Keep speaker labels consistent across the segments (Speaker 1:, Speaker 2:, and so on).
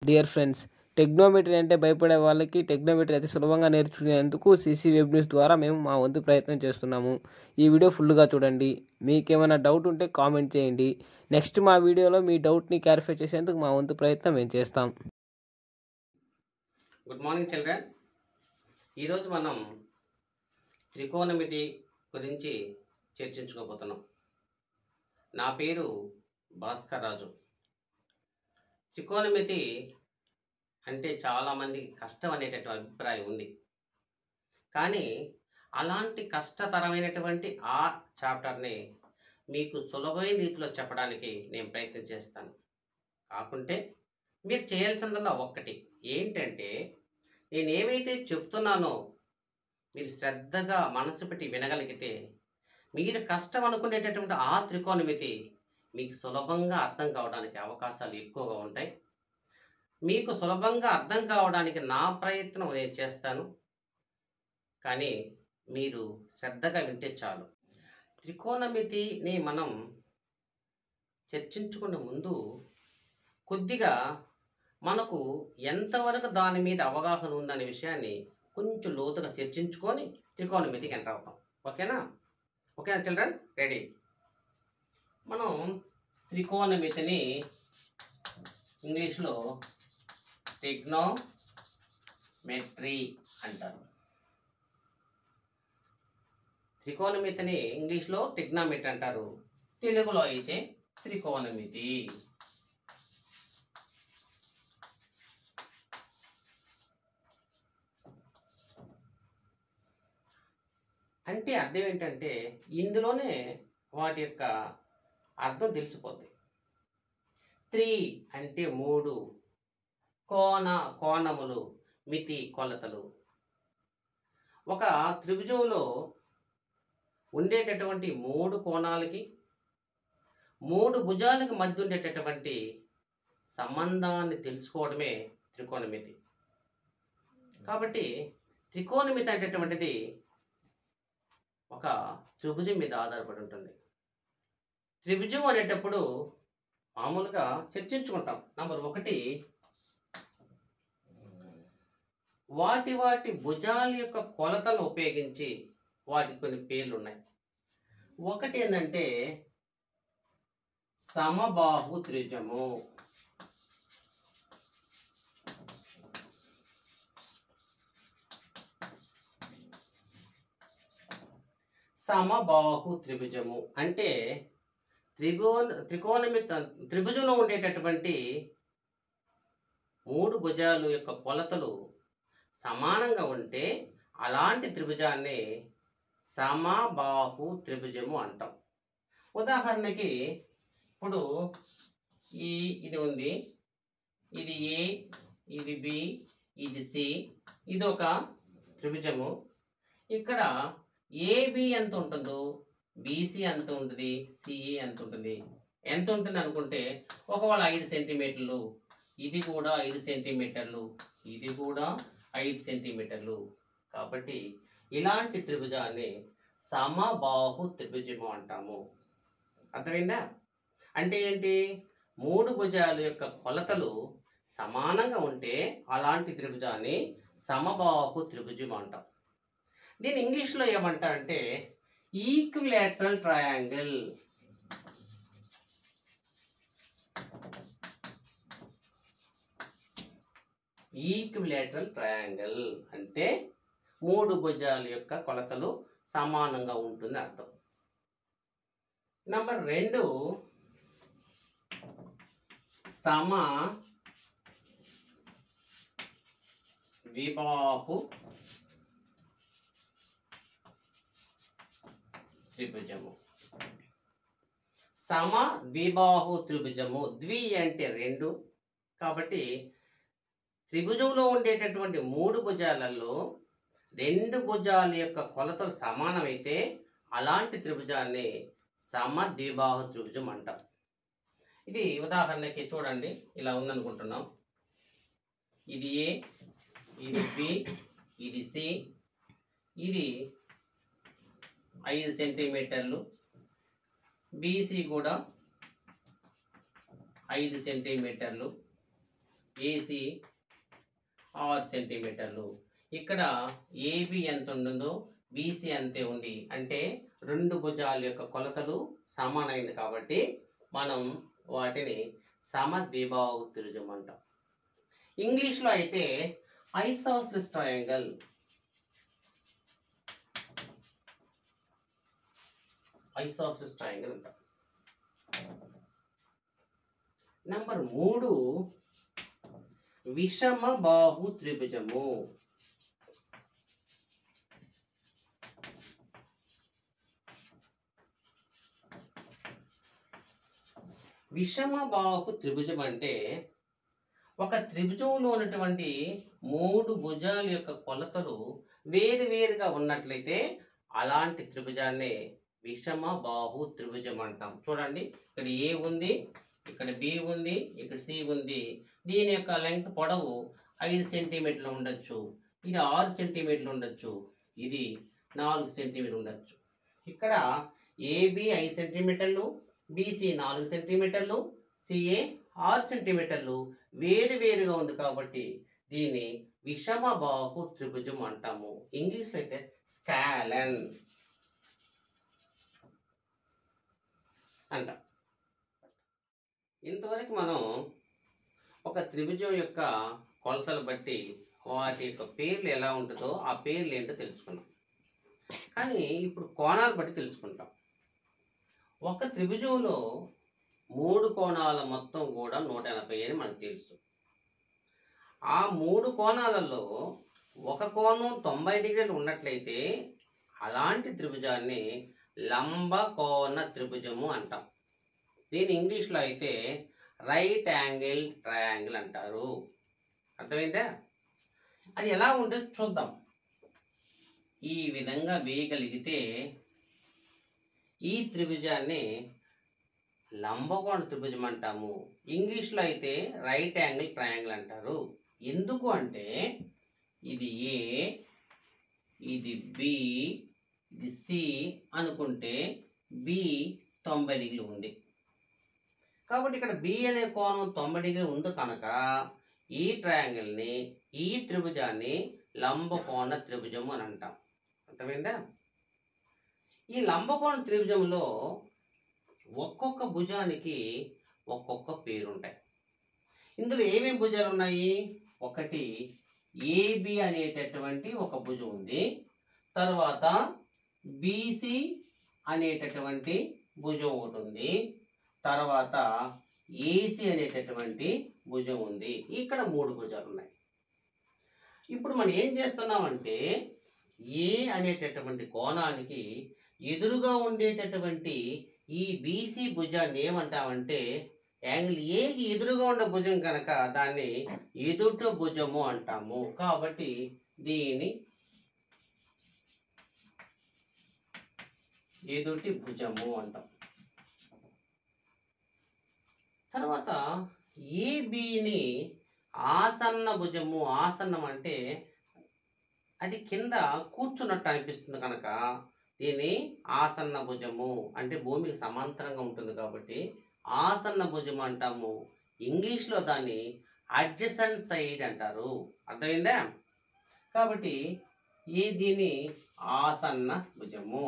Speaker 1: Dear friends, టెక్నోమెట్రీ అంటే భయపడే వాళ్ళకి టెక్నోమెట్రీ అయితే సులభంగా నేర్చుకునేందుకు సీసీ వెబ్ న్యూస్ ద్వారా మేము మా వంతు ప్రయత్నం చేస్తున్నాము. ఈ వీడియో ఫుల్గా చూడండి. మీకేమైనా డౌట్ ఉంటే కామెంట్ చేయండి. నెక్స్ట్ మా వీడియోలో మీ డౌట్ని క్లారిఫై చేసేందుకు మా వంతు ప్రయత్నం మేము చేస్తాం.
Speaker 2: Good morning children. ఈరోజు మనం త్రికోణమితి గురించి చర్చించుకోబోతున్నాం. నా పేరు భాస్కర్ రాజు. త్రికోణమితి అంటే చాలామందికి కష్టం అనేటటువంటి అభిప్రాయం ఉంది. కానీ అలాంటి కష్టతరమైనటువంటి ఆ చాప్టర్ని మీకు సులభమైన రీతిలో చెప్పడానికి నేను ప్రయత్నం చేస్తాను. కాకుంటే మీరు చేయాల్సిందల్లా ఒక్కటి ఏంటంటే, నేను ఏమైతే చెప్తున్నానో మీరు శ్రద్ధగా మనసు పెట్టి వినగలిగితే మీరు కష్టం అనుకునేటటువంటి ఆ త్రికోణమితి మీకు సులభంగా అర్థం కావడానికి అవకాశాలు ఎక్కువగా ఉంటాయి. మీకు సులభంగా అర్థం కావడానికి నా ప్రయత్నం నేను చేస్తాను, కానీ మీరు శ్రద్ధగా వింటే చాలు. త్రికోణమితిని మనం చర్చించుకునే ముందు కొద్దిగా మనకు ఎంతవరకు దాని మీద అవగాహన ఉందనే విషయాన్ని కొంచెం లోతుగా చర్చించుకొని త్రికోణమితికి ఎంటర్ అవుతాం. ఓకేనా చిల్డ్రన్? రెడీ? మనం త్రికోణమితిని ఇంగ్లీష్లో ట్రిగ్నోమెట్రీ అంటారు. త్రికోణమితిని ఇంగ్లీష్లో ట్రిగ్నోమెట్రీ అంటారు. తెలుగులో అయితే త్రికోణమితి. అంటే అర్థం ఏంటంటే, ఇందులోనే వాటి యొక్క అర్థం తెలిసిపోద్ది. త్రీ అంటే మూడు, కోణములు, మితి, కొలతలు. ఒక త్రిభుజంలో ఉండేటటువంటి మూడు కోణాలకి, మూడు భుజాలకు మధ్య ఉండేటటువంటి సంబంధాన్ని తెలుసుకోవడమే త్రికోణమితి. కాబట్టి త్రికోణమితి అనేటటువంటిది ఒక త్రిభుజం మీద ఆధారపడి ఉంటుంది. త్రిభుజం అనేటప్పుడు మామూలుగా చర్చించుకుంటాం. నంబర్ 1, వాటి భుజాల యొక్క కొలతలు ఉపయోగించి వాటికి కొన్ని పేర్లు ఉన్నాయి. ఒకటి ఏంటంటే సమబాహు త్రిభుజము. సమబాహు త్రిభుజము అంటే త్రిభుజంలో ఉండేటటువంటి మూడు భుజాలు యొక్క కొలతలు సమానంగా ఉంటే అలాంటి త్రిభుజాన్ని సమబాహు త్రిభుజము అంటాం. ఉదాహరణకి ఇప్పుడు ఇది ఉంది, ఇది ఏ, ఇది బి, ఇది సి, ఇది ఒక త్రిభుజము. ఇక్కడ ఏబి ఎంత ఉంటుందో బీసీ ఎంత ఉంటుంది, సిఈ ఎంత ఉంటుంది అనుకుంటే, ఒకవేళ 5 సెంటీమీటర్లు, ఇది కూడా 5 సెంటీమీటర్లు, ఇది కూడా 5 సెంటీమీటర్లు. కాబట్టి ఇలాంటి త్రిభుజాన్ని సమబాహు త్రిభుజము అంటాము. అర్థమైందా? అంటే ఏంటి? మూడు భుజాల యొక్క కొలతలు సమానంగా ఉంటే అలాంటి త్రిభుజాన్ని సమబాహు త్రిభుజం అంటాం. దీన్ని ఇంగ్లీష్లో ఏమంటారంటే ఈక్విలేటరల్ ట్రయాంగిల్. ఈక్విలేటరల్ ట్రయాంగిల్ అంటే మూడు భుజాల యొక్క కొలతలు సమానంగా ఉంటుంది అర్థం. నంబర్ 2, సమ ద్విబాహు త్రిభుజము. సమ ద్విబాహు త్రిభుజము. ద్వి అంటే 2, కాబట్టి త్రిభుజంలో ఉండేటటువంటి మూడు భుజాలలో 2 భుజాల యొక్క కొలతలు సమానమైతే అలాంటి త్రిభుజాన్ని సమ ద్విబాహు త్రిభుజం అంటాం. ఇది ఉదాహరణకి చూడండి, ఇలా ఉందనుకుంటున్నాం. ఇది ఏ, ఇది బి, ఇది సి, ఇది 5 సెంటీమీటర్లు, బీసీ కూడా 5 సెంటీమీటర్లు, ఏసీ 6 సెంటీమీటర్లు. ఇక్కడ ఏబి ఎంత ఉంటుందో బీసీ అంతే ఉంది. అంటే రెండు భుజాల యొక్క కొలతలు సమానమైంది కాబట్టి మనం వాటిని సమద్విబాహు త్రిభుజం అంటాం. ఇంగ్లీష్లో అయితే ఐసోసెలిస్ ట్రయాంగిల్, ఐసోసెలిస్ ట్రయాంగిల్ అంటాం. నంబర్ 3 విషమ బాహు త్రిభుజము. విషమ బాహు త్రిభుజం అంటే ఒక త్రిభుజంలో ఉన్నటువంటి 3 భుజాల యొక్క కొలతలు వేరువేరుగా ఉన్నట్లయితే అలాంటి త్రిభుజాన్ని విషమ బాహు త్రిభుజం అంటాం. చూడండి, ఇక్కడ ఏ ఉంది, ఇక్కడ బి ఉంది, ఇక్కడ సి ఉంది. దీని యొక్క లెంగ్త్ పొడవు 5 సెంటీమీటర్లు ఉండొచ్చు, ఇది 6 సెంటీమీటర్లు ఉండొచ్చు, ఇది 4 సెంటీమీటర్లు ఉండొచ్చు. ఇక్కడ ఏబి 5 సెంటీమీటర్లు, బీసీ 4 సెంటీమీటర్లు, సిఏ 6 సెంటీమీటర్లు వేరువేరుగా ఉంది కాబట్టి దీన్ని విషమ బాహు త్రిభుజం అంటాము. ఇంగ్లీష్లో అయితే స్కాలన్ అంటాం. ఇంతవరకు మనం ఒక త్రిభుజం యొక్క కొలతలు బట్టి వాటి యొక్క పేర్లు ఎలా ఉంటుందో ఆ పేర్లు ఏంటో తెలుసుకున్నాం. కానీ ఇప్పుడు కోణాలు బట్టి తెలుసుకుంటాం. ఒక త్రిభుజంలో 3 కోణాల మొత్తం కూడా 180 అని మనకు తెలుసు. ఆ 3 కోణాలలో ఒక కోణం 90 డిగ్రీలు ఉన్నట్లయితే అలాంటి త్రిభుజాన్ని లంబ కోణ త్రిభుజము అంటాం. దీని ఇంగ్లీష్లో అయితే రైట్ యాంగిల్ ట్రయాంగిల్ అంటారు. అర్థమైందా? అది ఎలా ఉంటుందో చూద్దాం. ఈ విధంగా వేయగలిగితే ఈ త్రిభుజాన్ని లంబకోణ త్రిభుజం అంటాము. ఇంగ్లీష్లో అయితే రైట్ యాంగిల్ ట్రయాంగిల్ అంటారు. ఎందుకు అంటే ఇది ఏ, ఇది బి, ఇది సి అనుకుంటే బి 90 డిగ్రీలు ఉంది కాబట్టి ఇక్కడ బి అనే కోణం 90 డిగ్రీలు ఉంది కనుక ఈ ట్రయాంగిల్ని, ఈ త్రిభుజాన్ని లంబకోణ త్రిభుజము అని అంటాం. అర్థమైందా? ఈ లంబకోణ త్రిభుజంలో ఒక్కొక్క భుజానికి ఒక్కొక్క పేరు ఉంటాయి. ఇందులో ఏమేమి భుజాలు ఉన్నాయి? ఒకటి ఏబి అనేటటువంటి ఒక భుజం ఉంది, తర్వాత బీసీ అనేటటువంటి భుజం ఒకటి ఉంది, తర్వాత ఏసీ అనేటటువంటి భుజం ఉంది. ఇక్కడ 3 భుజాలు ఉన్నాయి. ఇప్పుడు మనం ఏం చేస్తున్నామంటే ఏ అనేటటువంటి కోణానికి ఎదురుగా ఉండేటటువంటి ఈ బీసీ భుజాన్ని ఏమంటామంటే యాంగిల్ ఏకి ఎదురుగా ఉండే భుజం కనుక దాన్ని ఎదుట భుజము అంటాము. కాబట్టి దీని ఎదుటి భుజము అంటాం. తర్వాత ఏబిని ఆసన్న భుజము. ఆసన్నం అంటే అది కింద కూర్చున్నట్టు అనిపిస్తుంది కనుక దీన్ని ఆసన్న భుజము, అంటే భూమికి సమాంతరంగా ఉంటుంది కాబట్టి ఆసన్న భుజం అంటాము. ఇంగ్లీష్లో దాన్ని అడ్జసెంట్ సైడ్ అంటారు. అర్థమైందా? కాబట్టి దీని ఆసన్న భుజము.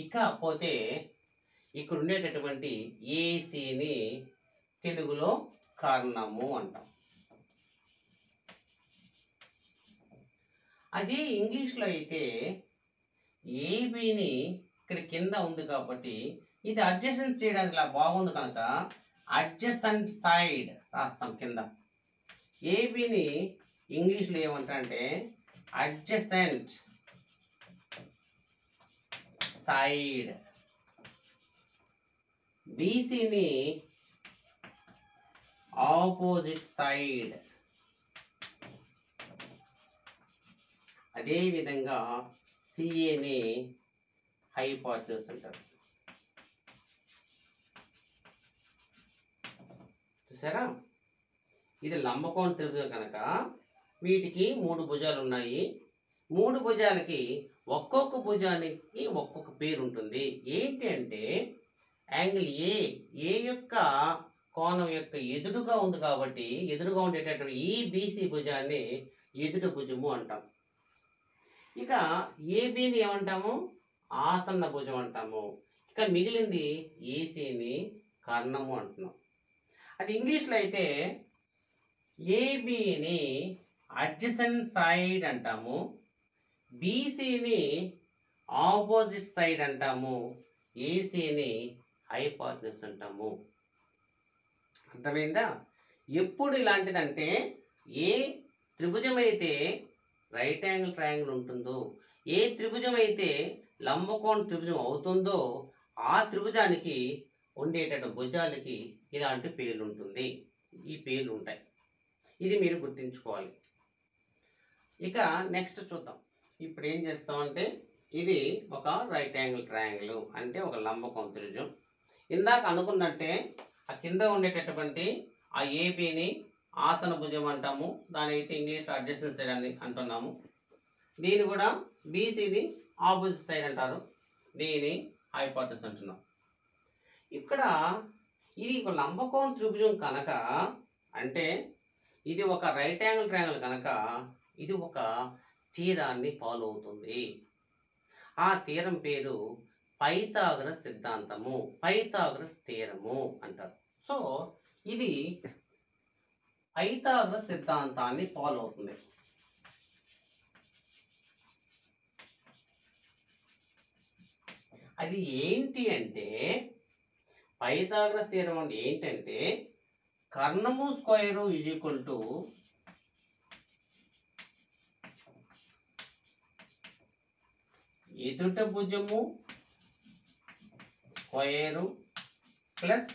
Speaker 2: ఇకపోతే ఇక్కడ ఉండేటటువంటి ఏసీని తెలుగులో కర్ణము అంటాం. అదే ఇంగ్లీష్లో అయితే ఏబిని ఇక్కడ కింద ఉంది కాబట్టి ఇది అడ్జసెంట్ సైడ్ అది ఇలా బాగుంది కనుక అడ్జసెంట్ సైడ్ రాస్తాం కింద. ఏబిని ఇంగ్లీష్లో ఏమంటారంటే అడ్జసెంట్ సైడ్. బీసీని ఆపోజిట్ సైడ్. అదేవిధంగా సిఏని హైపోటెన్యూస్ అంటారు. చూసారా? ఇది లంబకోణ త్రిభుజం కనుక వీటికి 3 భుజాలు ఉన్నాయి. 3 భుజాలకి ఒక్కొక్క భుజానికి ఒక్కొక్క పేరు ఉంటుంది. ఏంటి అంటే యాంగిల్ ఏ యొక్క కోణం యొక్క ఎదురుగా ఉంది కాబట్టి ఎదురుగా ఉండేటటువంటి ఈ బీసీ భుజాన్ని ఎదుట భుజము అంటాం. ఇక ఏబిని ఏమంటాము? ఆసన్న భుజం అంటాము. ఇక మిగిలింది ఏసీని కర్ణము అంటున్నాం. అది ఇంగ్లీష్లో అయితే ఏబిని అడ్జసెంట్ సైడ్ అంటాము, బీసీని ఆపోజిట్ సైడ్ అంటాము, ఏసీని హైపార్ట్నస్ అంటాము. అర్థమైందా? ఎప్పుడు ఇలాంటిదంటే ఏ త్రిభుజం అయితే రైట్ యాంగిల్ ట్రయాంగిల్ ఉంటుందో, ఏ త్రిభుజం అయితే లంబకోణ త్రిభుజం అవుతుందో ఆ త్రిభుజానికి ఉండేటటువంటి భుజాలకి ఇలాంటి పేర్లు ఉంటుంది. ఈ పేర్లు ఉంటాయి. ఇది మీరు గుర్తుంచుకోవాలి. ఇక నెక్స్ట్ చూద్దాం. ఇప్పుడు ఏం చేస్తామంటే ఇది ఒక రైట్ యాంగిల్ ట్రయాంగిల్ అంటే ఒక లంబకోణ త్రిభుజం. ఇందాక అనుకున్నట్టే ఆ కింద ఉండేటటువంటి ఆ ఏబిని ఆసన భుజం అంటాము, దాని అయితే ఇంగ్లీష్లో అడ్జసెంట్ సైడ్ అని అంటున్నాము. దీన్ని కూడా బీసీని ఆపోజిట్ సైడ్ అంటారు, దీని హైపార్టనస్ అంటున్నాం. ఇక్కడ ఇది ఒక లంబకోణ త్రిభుజం కనుక అంటే ఇది ఒక రైట్ యాంగిల్ ట్రయాంగిల్ కనుక ఇది ఒక తీరాన్ని ఫాలో అవుతుంది. ఆ తీరం పేరు పైథాగరస్ సిద్ధాంతము, పైథాగరస్ తీరము అంటారు. సో ఇది పైథాగరస్ సిద్ధాంతాన్ని ఫాలో అవుతుంది. అది ఏంటి అంటే పైథాగరస్ థియరం అంటే ఏంటంటే కర్ణము స్క్వేరు ఈజ్ ఈక్వల్ టు ఎదుట భుజము స్క్వేరు ప్లస్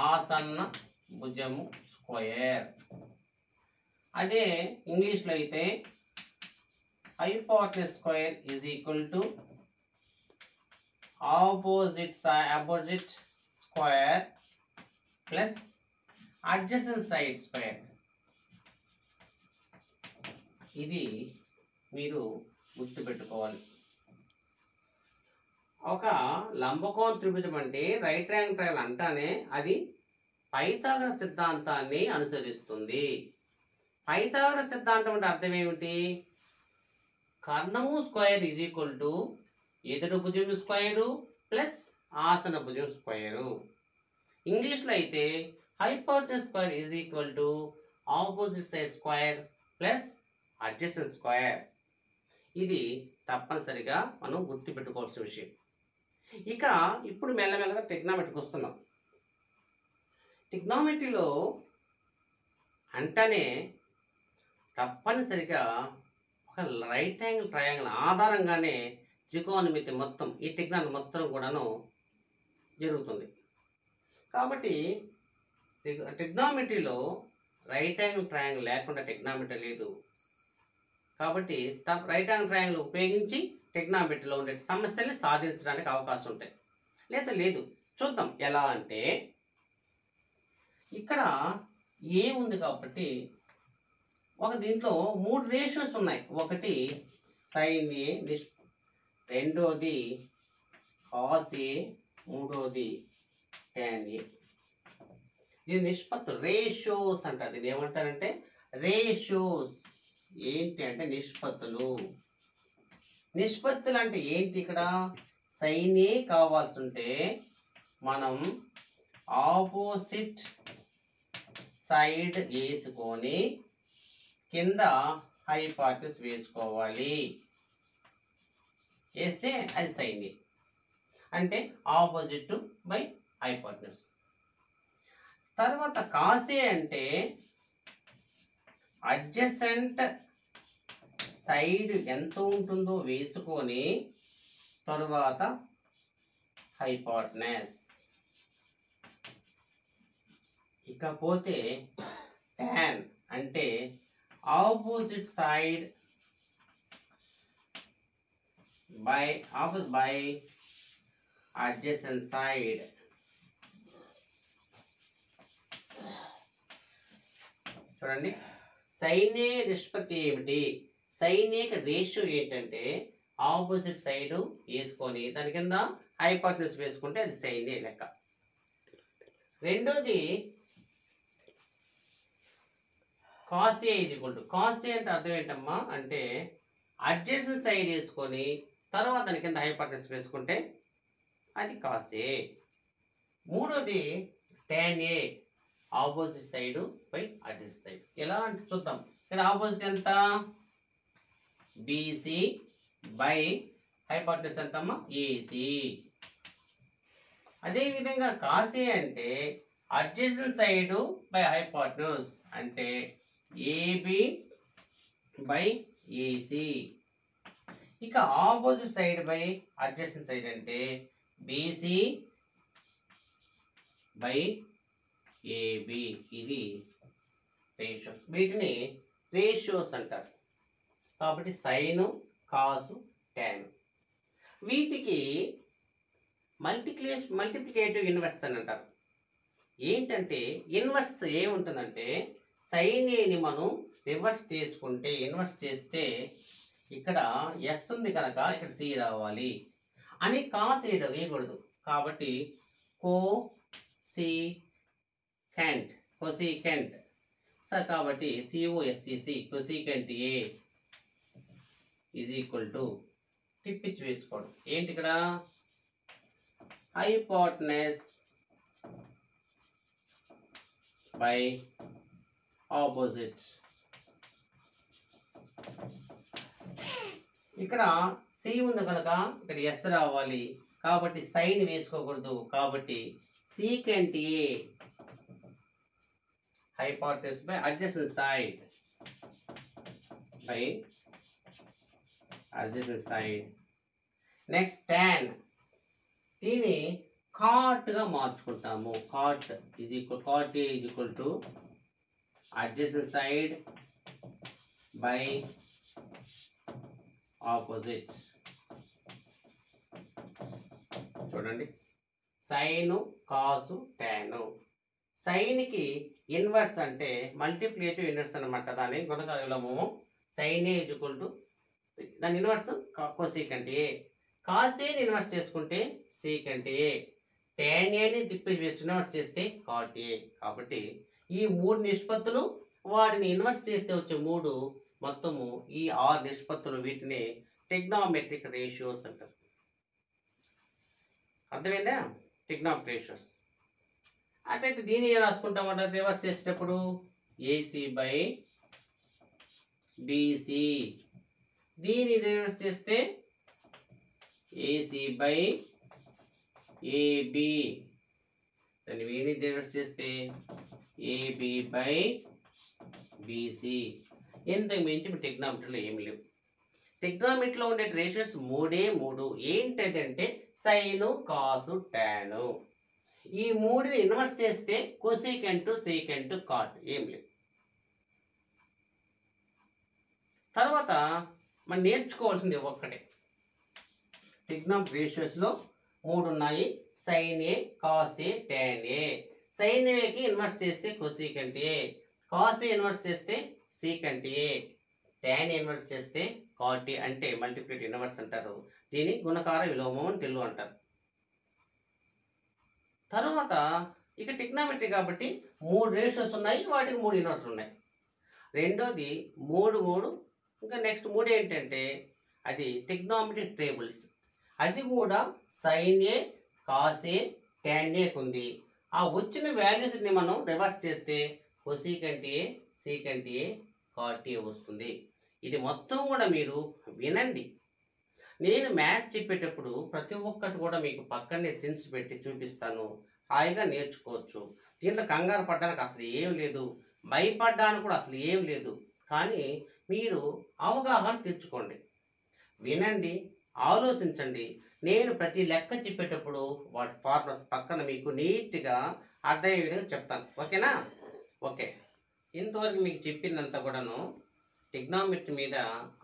Speaker 2: ఆసన్న భుజము స్క్వేర్. అదే ఇంగ్లీష్లో అయితే hypotenuse square is equal to opposite square plus adjacent side square. ఇది మీరు గుర్తుపెట్టుకోవాలి. ఒక లంబకోణ త్రిభుజం అంటే రైట్ యాంగిల్ ట్రయాంగిల్ అంటానే అది పైథాగరస్ సిద్ధాంతాన్ని అనుసరిస్తుంది. పైథాగరస్ సిద్ధాంతం అంటే అర్థం ఏమిటి? కర్ణము స్క్వేర్ ఈజ్ ఈక్వల్ టు ఎదురు భుజం స్క్వేరు ప్లస్ ఆసన భుజం స్క్వేరు. ఇంగ్లీష్లో అయితే hypotenuse square is equal to opposite side square plus adjacent square. ఇది తప్పనిసరిగా మనం గుర్తుపెట్టుకోవాల్సిన విషయం. ఇక ఇప్పుడు మెల్లమెల్లగా ట్రిగ్నామెట్రీకి వస్తున్నాం. ట్రిగ్నామెట్రీలో అంటేనే తప్పనిసరిగా ఒక రైట్ యాంగిల్ ట్రయాంగిల్ ఆధారంగానే త్రికోణమితి మొత్తం ఈ ట్రిగ్నామెట్రీ మొత్తం కూడాను జరుగుతుంది. కాబట్టి ట్రిగ్నామెట్రీలో రైట్ యాంగిల్ ట్రయాంగిల్ లేకుండా ట్రిగ్నామెట్రీ లేదు. కాబట్టి రైట్ యాంగిల్ ట్రయాంగిల్ ఉపయోగించి ట్రిగ్నామెట్రీలో ఉండే సమస్యల్ని సాధించడానికి అవకాశం ఉంటాయి. లేదా లేదు. చూద్దాం ఎలా అంటే ఇక్కడ ఏ ఉంది కాబట్టి ఒక దీంట్లో 3 రేషియోస్ ఉన్నాయి. ఒకటి సైన్ ఏ, రెండోది కాస్ ఏ, మూడోది ట్యాన్ ఏ. ఇది నిష్పత్తులు, రేషియోస్ అంటారు. దీన్ని ఏమంటారంటే రేషియోస్. ఏంటి అంటే నిష్పత్తులు. నిష్పత్తులు అంటే ఏంటి? ఇక్కడ సైన్ ఏ కావాల్సి ఉంటే మనం ఆపోజిట్ సైడ్ వేసుకొని కింద హైపార్టనస్ వేసుకోవాలి. వేస్తే అది సైన్ ఏ అంటే ఆపోజిట్ బై హైపార్టనస్. తర్వాత కాస్ ఏ అంటే అడ్జసెంట్ సైడ్ ఎంత ఉంటుందో వేసుకొని తరువాత హైపార్టనస్. ఇకపోతే ట్యాన్ అంటే opposite side by adjacent side. చూడండి, సైన్ ఏ నిష్పత్తి ఏమిటి? సైన్ ఏకి రేషియో ఏంటంటే ఆపోజిట్ సైడ్ వేసుకొని దాని కింద హైపోటెన్యూస్ వేసుకుంటే అది సైన్ ఏ లెక్క. రెండోది cos A is equal to, cos A అంటే అర్థం ఏంటమ్మా అంటే అడ్జసెంట్ సైడ్ వేసుకొని తర్వాత దాని కింద హైపోటెన్యూస్ వేసుకుంటే అది కాస్ ఏ. మూడోది tan A opposite side by adjacent side. ఎలా అంటే చూద్దాం. ఇక్కడ ఆపోజిట్ ఎంత, బీసీ బై హైపోటెన్యూస్ ఎంతమ్మా, ఏసీ. అదేవిధంగా కాస్ ఏ అంటే అడ్జసెంట్ సైడ్ బై హైపోటెన్యూస్ అంటే ఏబి బై ఏసీ. ఇక opposite side by adjacent side అంటే బీసీ బై ఏబి. ఇది రేషియోస్. వీటిని రేషియోస్ అంటారు. కాబట్టి సైను, కాసు, టాన్. వీటికి మల్టిప్లికేటివ్ ఇన్వర్స్ అని అంటారు. ఏంటంటే ఇన్వర్స్ ఏముంటుందంటే సైన్ ఏని మనం రివర్స్ చేసుకుంటే, ఇన్వర్స్ చేస్తే ఇక్కడ ఎస్ ఉంది కనుక ఇక్కడ సి రావాలి అని కాస్ వేయకూడదు. కాబట్టి కోసికెంట్ సార్, కాబట్టి COSEC cosecant A is equal to తిప్పించి వేసుకోవడం. ఏంటి ఇక్కడ హైపోటెన్యూస్ బై ఆపోజిట్. ఇక్కడ సి ఉంది కనుక ఇక్కడ ఎస్ రావాలి. కాబట్టి సైన్ వేసుకోకూడదు. కాబట్టి secant A hypotenuse by adjacent side by adjacent side. Next tan. దీన్ని కాట్ గా మార్చుకుంటాము. Cot A is equal to adjacent side by opposite. చూడండి, సైను, కాసు, టాను. సైన్కి ఇన్వర్స్ అంటే మల్టిప్లికేటివ్ ఇన్వర్స్ అనమాట. దాని గుణకార విలోమము. Sine A is equal to దాని ఇన్వర్స్ కోసికెంట్ ఏ. కాస్ ఏని ఇన్వర్స్ చేసుకుంటే సీకెంట్ ఏ. టాన్ ఏని తిప్పేసి వేసి ఇన్వర్స్ చేస్తే కాట్ ఏ. కాబట్టి ఈ మూడు నిష్పత్తులు వాటిని ఇన్వర్స్ చేస్తే వచ్చే మూడు మొత్తము ఈ 6 నిష్పత్తులు. వీటిని ట్రిగ్నోమెట్రిక్ రేషియోస్ అంటారు. అర్థమైందా? Trigonometric ratios. అట్లయితే దీన్ని ఏం రాసుకుంటామంటే రివర్స్ చేసేటప్పుడు ఏసీ బై బీసీ. దీన్ని రివర్స్ చేస్తే ఏసీ బై ఏబి. దాన్ని వీడిని రివర్స్ చేస్తే ఏబి బై బీసీ. ఇంతకు మించి ట్రిగ్నోమెట్రీలో ఏమి లేవు. ట్రిగ్నోమెట్రీలో ఉండే రేషియోస్ మూడే మూడు. ఏంటంటే సైను, కాసు, టాను. ఈ మూడుని ఇన్వర్స్ చేస్తే కోసికెంట్, సీకెంట్, కాట్ ఏం లేవు. తర్వాత మనం నేర్చుకోవాల్సింది ఒక్కటే. ట్రిగ్నోమెట్రిక్ రేషియోస్లో 3 ఉన్నాయి. Sine A, cos A, tan A. Sine ఏకి ఇన్వర్స్ చేస్తే cosecant A, cos A inverse చేస్తే సీకెంట్ ఏ, టాన్ ఇన్వర్స్ చేస్తే కాట్ ఏ. అంటే మల్టిప్లికేటివ్ ఇన్వర్స్ అంటారు. దీన్ని గుణకార విలోమం అని తెలుగు అంటారు. తర్వాత ఇక ట్రిగ్నోమెట్రీ కాబట్టి 3 రేషియోస్ ఉన్నాయి. వాటికి 3 ఇన్వర్స్ ఉన్నాయి. రెండోది 3 ఇంకా నెక్స్ట్ 3 ఏంటంటే అది ట్రిగ్నోమెట్రిక్ టేబుల్స్. అది కూడా sine A, cos A, tan A ఉంది. ఆ వచ్చిన వాల్యూస్ని మనం రివర్స్ చేస్తే cosecant A, secant A, cot A వస్తుంది. ఇది మొత్తం కూడా మీరు వినండి. నేను మ్యాథ్స్ చెప్పేటప్పుడు ప్రతి ఒక్కటి కూడా మీకు పక్కనే సెన్స్ పెట్టి చూపిస్తాను. హాయిగా నేర్చుకోవచ్చు. దీంట్లో కంగారు పడడానికి అసలు ఏం లేదు, భయపడడానికి కూడా అసలు ఏం లేదు. కానీ మీరు అవగాహన తెచ్చుకోండి, వినండి, ఆలోచించండి. నేను ప్రతి లెక్క చెప్పేటప్పుడు వాటి ఫార్ములాస్ పక్కన మీకు నీట్గా అర్థమయ్యే విధంగా చెప్తాను. ఓకేనా? ఓకే. ఇంతవరకు మీకు చెప్పిందంతా కూడాను ట్రిగ్నోమెట్రీ మీద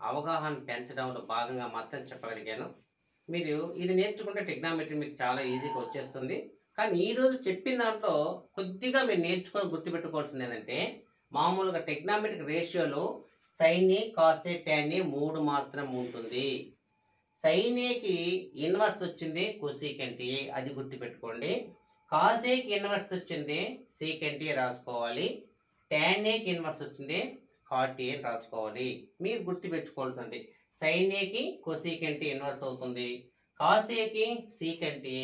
Speaker 2: అవగాహన పెంచడంలో భాగంగా మాత్రం చెప్పగలిగాను. మీరు ఇది నేర్చుకుంటే ట్రిగ్నోమెట్రీ మీకు చాలా ఈజీగా వచ్చేస్తుంది. కానీ ఈరోజు చెప్పిన దాంట్లో కొద్దిగా మీరు నేర్చుకొని గుర్తుపెట్టుకోవాల్సింది ఏంటంటే మామూలుగా ట్రిగ్నోమెట్రిక్ రేషియోలో sine A, cos A, tan A 3 మాత్రం ఉంటుంది. sin ఏకి ఇన్వర్స్ వచ్చింది కొసీకెంట్ ఏ, అది గుర్తుపెట్టుకోండి. కాస్ ఏకి ఇన్వర్స్ వచ్చింది సీకెంట్ ఏ రాసుకోవాలి. tan ఏకి ఇన్వర్స్ వచ్చింది కాట్ ఏ రాసుకోవాలి. మీరు గుర్తుపెట్టుకోవాల్సింది sin ఏకి కొసీకెంట్ ఇన్వర్స్ అవుతుంది, కాస్ ఏకి సీకెంట్ ఏ,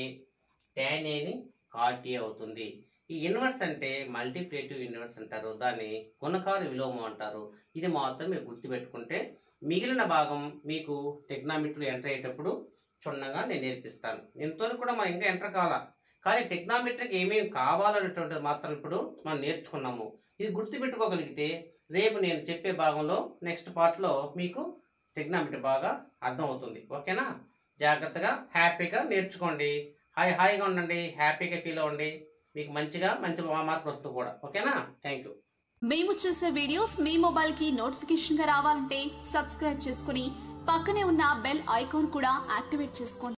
Speaker 2: tan ఏని కాట్ ఏ అవుతుంది. ఈ ఇన్వర్స్ అంటే మల్టిప్లికేటివ్ ఇన్వర్స్ అంటారు, దాన్ని గుణకార విలోమం అంటారు. ఇది మాత్రం మీరు గుర్తుపెట్టుకుంటే మిగిలిన భాగం మీకు టెక్నామెట్రీ ఎంటర్ అయ్యేటప్పుడు క్షుణ్ణంగా నేను నేర్పిస్తాను. ఇంతవరకు కూడా మనం ఇంకా ఎంటర్ కావాలా, కానీ టెక్నామెట్రీకి ఏమేమి కావాలనేటువంటిది మాత్రం ఇప్పుడు మనం నేర్చుకున్నాము. ఇది గుర్తుపెట్టుకోగలిగితే రేపు నేను చెప్పే భాగంలో నెక్స్ట్ పార్ట్లో మీకు టెక్నామెట్రీ బాగా అర్థమవుతుంది. ఓకేనా? జాగ్రత్తగా హ్యాపీగా నేర్చుకోండి, హాయిగా ఉండండి, హ్యాపీగా ఫీల్ అవ్వండి, మీకు మంచి మార్కులు వస్తుంది కూడా. ఓకేనా? Thank you.
Speaker 3: మేము చేసే వీడియోస్ మీ మొబైల్ కి నోటిఫికేషన్ గా రావాలంటే సబ్స్క్రైబ్ చేసుకుని పక్కనే ఉన్న బెల్ ఐకాన్ కూడా యాక్టివేట్ చేసుకోండి.